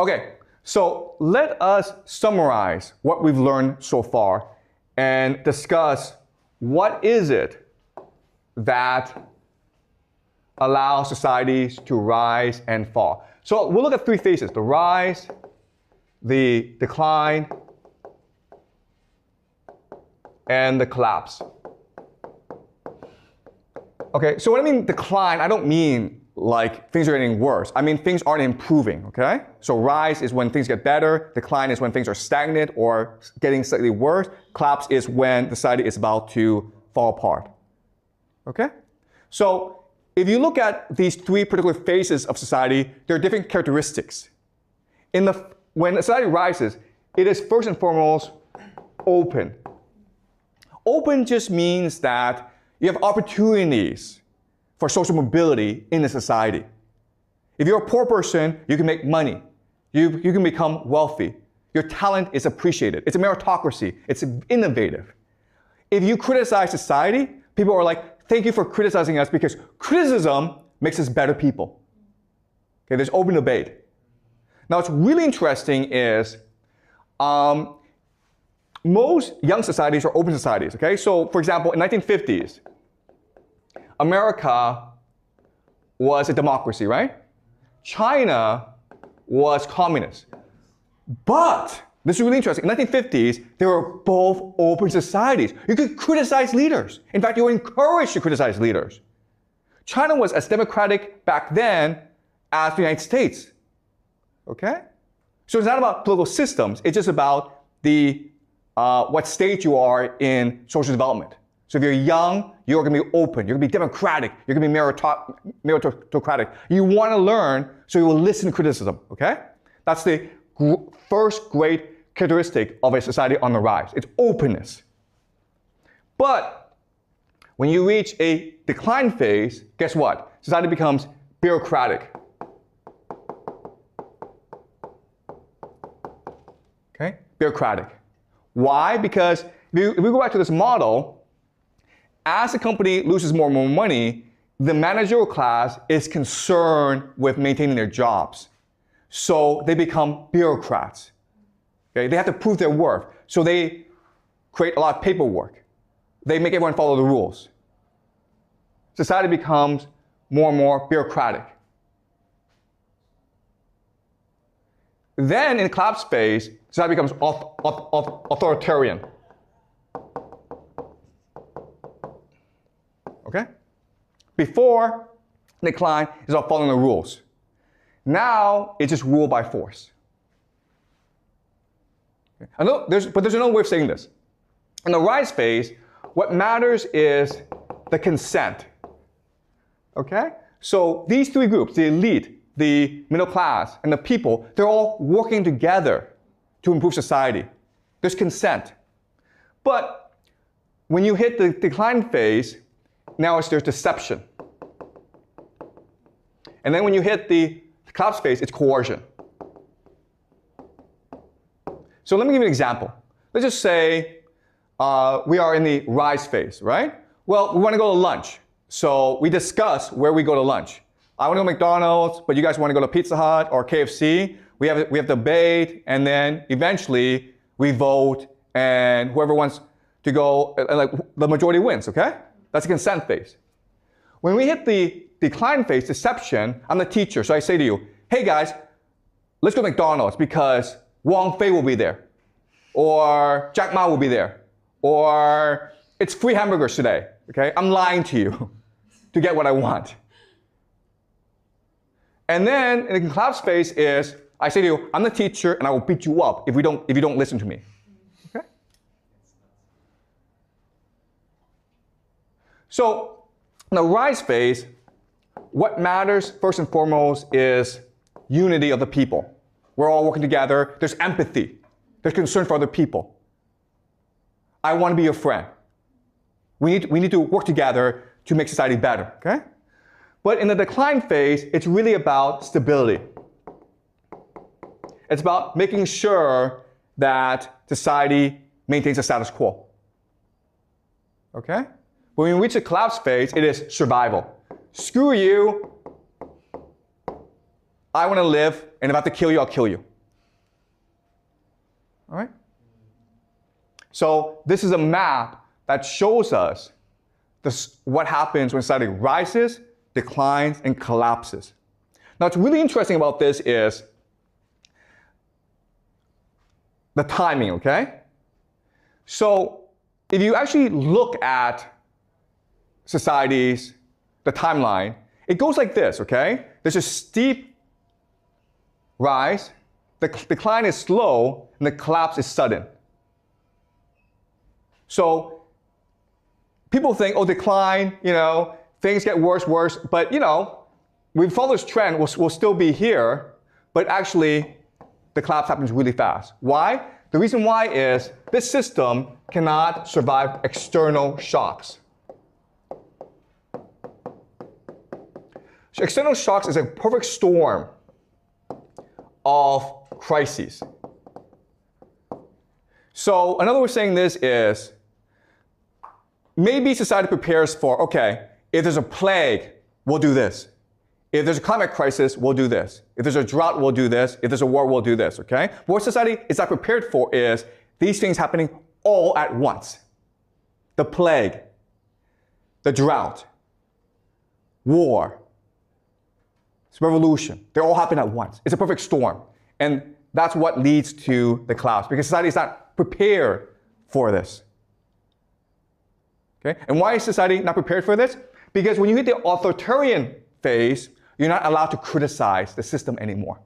Okay, so let us summarize what we've learned so far and discuss what is it that allows societies to rise and fall. So we'll look at three phases: the rise, the decline, and the collapse. Okay, so when I mean decline, I don't mean like things are getting worse. I mean things aren't improving, okay? So rise is when things get better, decline is when things are stagnant or getting slightly worse, collapse is when society is about to fall apart, okay? So if you look at these three particular phases of society, there are different characteristics. When society rises, it is first and foremost open. Open just means that you have opportunities for social mobility in the society. If you're a poor person, you can make money. You can become wealthy. Your talent is appreciated. It's a meritocracy. It's innovative. If you criticize society, people are like, thank you for criticizing us because criticism makes us better people. Okay, there's open debate. Now, what's really interesting is most young societies are open societies, okay? So, for example, in 1950s, America was a democracy, right? China was communist. But, this is really interesting, in the 1950s, they were both open societies. You could criticize leaders. In fact, you were encouraged to criticize leaders. China was as democratic back then as the United States, okay? So it's not about political systems, it's just about what stage you are in social development. So if you're young, you're going to be open, you're going to be democratic, you're going to be meritocratic. You want to learn, so you will listen to criticism, okay? That's the first great characteristic of a society on the rise. It's openness. But when you reach a decline phase, guess what? Society becomes bureaucratic. Okay? Bureaucratic. Why? Because if we go back to this model, as a company loses more and more money, the managerial class is concerned with maintaining their jobs. So they become bureaucrats. Okay? They have to prove their worth. So they create a lot of paperwork. They make everyone follow the rules. Society becomes more and more bureaucratic. Then in the collapse phase, society becomes authoritarian. Okay? Before decline is about following the rules. Now it's just rule by force. Okay? But there's another way of saying this. In the rise phase, what matters is the consent. Okay? So these three groups, the elite, the middle class, and the people, they're all working together to improve society. There's consent. But when you hit the decline phase, now there's deception. And then when you hit the collapse phase, it's coercion. So let me give you an example. Let's just say we are in the rise phase, right? Well, we want to go to lunch. So we discuss where we go to lunch. I want to go to McDonald's, but you guys want to go to Pizza Hut or KFC. We have debate, and then eventually we vote, and whoever wants to go, like the majority wins, okay? That's the consent phase. When we hit the decline phase, deception, I'm the teacher, so I say to you, hey guys, let's go to McDonald's because Wang Fei will be there, or Jack Ma will be there, or it's free hamburgers today, okay? I'm lying to you to get what I want. And then in the collapse phase is, I say to you, I'm the teacher and I will beat you up if you don't listen to me. Okay? So in the rise phase, what matters first and foremost is unity of the people. We're all working together. There's empathy. There's concern for other people. I want to be your friend. We need to work together to make society better, okay? But in the decline phase, it's really about stability. It's about making sure that society maintains a status quo. Okay? When we reach the collapse phase, it is survival. Screw you. I want to live, and if I have to kill you, I'll kill you. All right? So this is a map that shows us what happens when society rises, declines, and collapses. Now, what's really interesting about this is the timing, okay? So if you actually look at societies, the timeline, it goes like this, okay? There's a steep rise, the decline is slow, and the collapse is sudden. So people think, oh, decline, things get worse, but we follow this trend, we'll still be here, but actually the collapse happens really fast. Why? The reason why is this system cannot survive external shocks. So external shocks is a perfect storm of crises. So another way of saying this is, maybe society prepares for, okay, if there's a plague, we'll do this. If there's a climate crisis, we'll do this. If there's a drought, we'll do this. If there's a war, we'll do this, okay? But what society is not prepared for is these things happening all at once. The plague, the drought, war, revolution, they all happen at once. It's a perfect storm. And that's what leads to the collapse, because society is not prepared for this. Okay? And why is society not prepared for this? Because when you hit the authoritarian phase, you're not allowed to criticize the system anymore.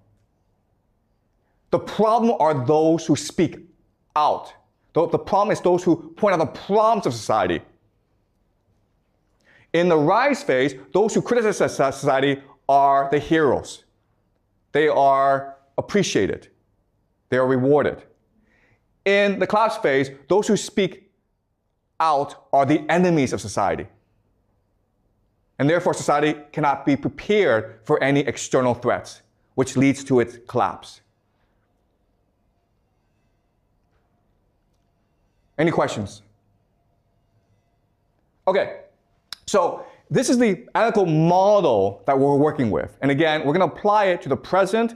The problem are those who speak out. The problem is those who point out the problems of society. In the rise phase, those who criticize society are the heroes. They are appreciated. They are rewarded. In the collapse phase, those who speak out are the enemies of society. And therefore, society cannot be prepared for any external threats, which leads to its collapse. Any questions? Okay, so this is the analytical model that we're working with. And again, we're going to apply it to the present,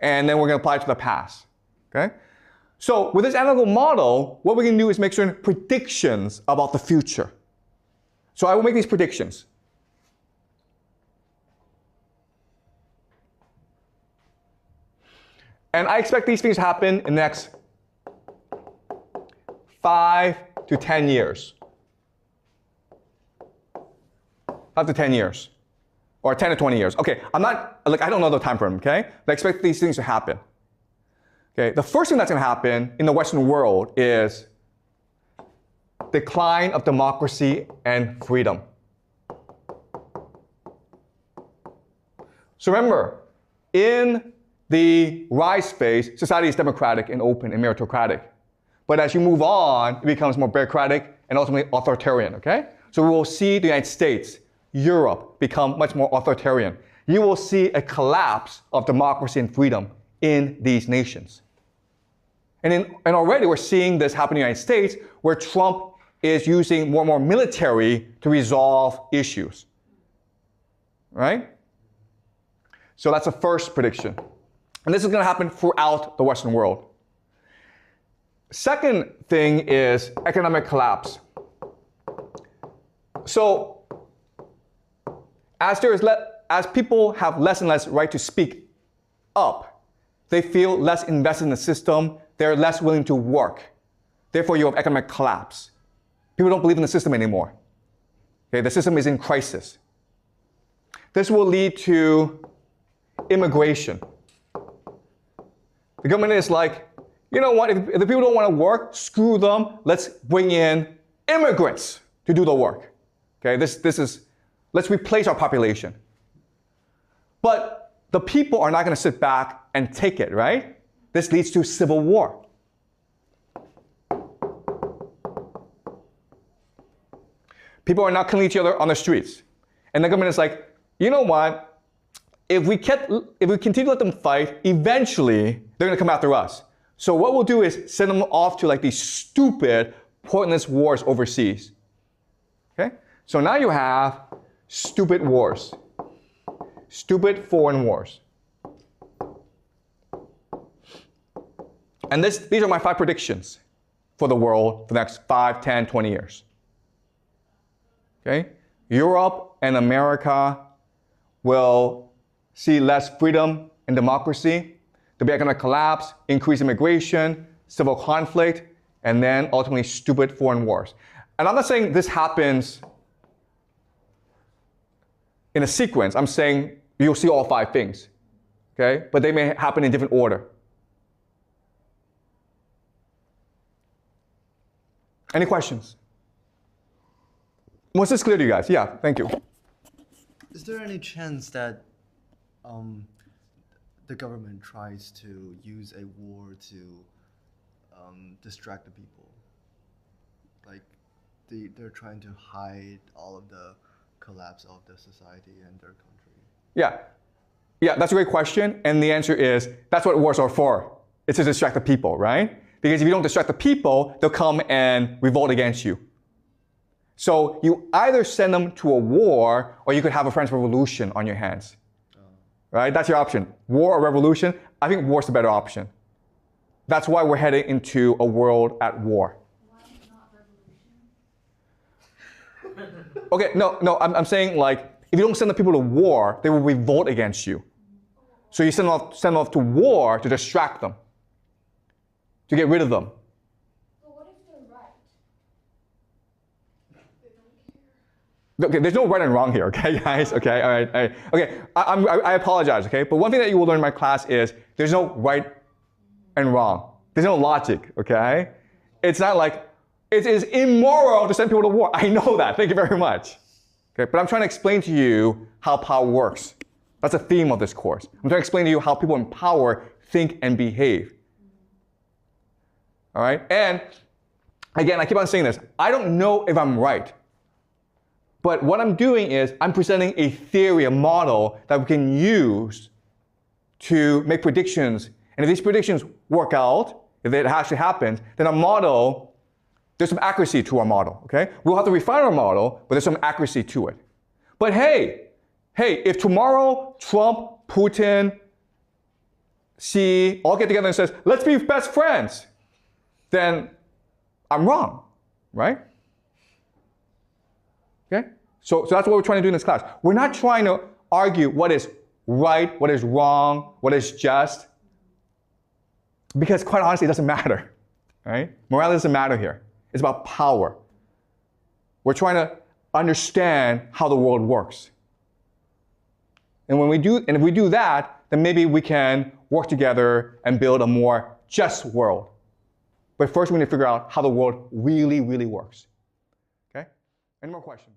and then we're going to apply it to the past. Okay? So with this analytical model, what we can do is make certain predictions about the future. So I will make these predictions. And I expect these things to happen in the next 5 to 10 years. 5 to 10 years. Or 10 to 20 years. Okay, I don't know the time frame, okay? But I expect these things to happen. Okay, the first thing that's going to happen in the Western world is decline of democracy and freedom. So remember, in the rise phase, society is democratic and open and meritocratic. But as you move on, it becomes more bureaucratic and ultimately authoritarian, okay? So we will see the United States, Europe become much more authoritarian. You will see a collapse of democracy and freedom in these nations. And already we're seeing this happen in the United States, where Trump is using more and more military to resolve issues. Right? So that's the first prediction. And this is going to happen throughout the Western world. Second thing is economic collapse. So as people have less and less right to speak up, they feel less invested in the system, they're less willing to work. Therefore, you have economic collapse. People don't believe in the system anymore. Okay, the system is in crisis. This will lead to immigration. The government is like, you know what, if the people don't want to work, screw them, let's bring in immigrants to do the work. Okay, let's replace our population. But the people are not going to sit back and take it, right? This leads to civil war. People are not killing each other on the streets. And the government is like, you know what? If we continue to let them fight, eventually they're going to come after us. So what we'll do is send them off to like these stupid, pointless wars overseas. Okay? So now you have stupid wars. Stupid foreign wars. And these are my 5 predictions for the world for the next 5, 10, 20 years. Okay? Europe and America will see less freedom and democracy. There'll be economic collapse, increased immigration, civil conflict, and then ultimately stupid foreign wars. And I'm not saying this happens in a sequence. I'm saying you'll see all 5 things. Okay? But they may happen in different order. Any questions? Was this clear to you guys? Yeah, thank you. Is there any chance that the government tries to use a war to distract the people? Like they're trying to hide all of the collapse of the society and their country? Yeah, that's a great question. And the answer is, that's what wars are for. It's to distract the people, right? Because if you don't distract the people, they'll come and revolt against you. So you either send them to a war, or you could have a French Revolution on your hands. Right? That's your option. War or revolution? I think war's the better option. That's why we're heading into a world at war. Why not revolution? Okay, no, I'm saying, like, if you don't send the people to war, they will revolt against you. So you send them off to war to distract them, to get rid of them. But what if they're right? They don't care. Okay, there's no right and wrong here, okay, guys? Okay, all right. Okay, I apologize, okay? But one thing that you will learn in my class is there's no right and wrong. There's no logic, okay? It's not like, it is immoral to send people to war. I know that, thank you very much. Okay, but I'm trying to explain to you how power works. That's the theme of this course. I'm trying to explain to you how people in power think and behave. All right, and again, I keep on saying this. I don't know if I'm right. But what I'm doing is I'm presenting a theory, a model that we can use to make predictions. And if these predictions work out, if it actually happens, then our model, there's some accuracy to our model, okay? We'll have to refine our model, but there's some accuracy to it. But hey, if tomorrow Trump, Putin, Xi all get together and says, let's be best friends, then I'm wrong, right? Okay? So that's what we're trying to do in this class. We're not trying to argue what is right, what is wrong, what is just, because quite honestly, it doesn't matter, right? Morality doesn't matter here. It's about power. We're trying to understand how the world works. And if we do that, then maybe we can work together and build a more just world. But first we need to figure out how the world really, really works. Okay? Any more questions?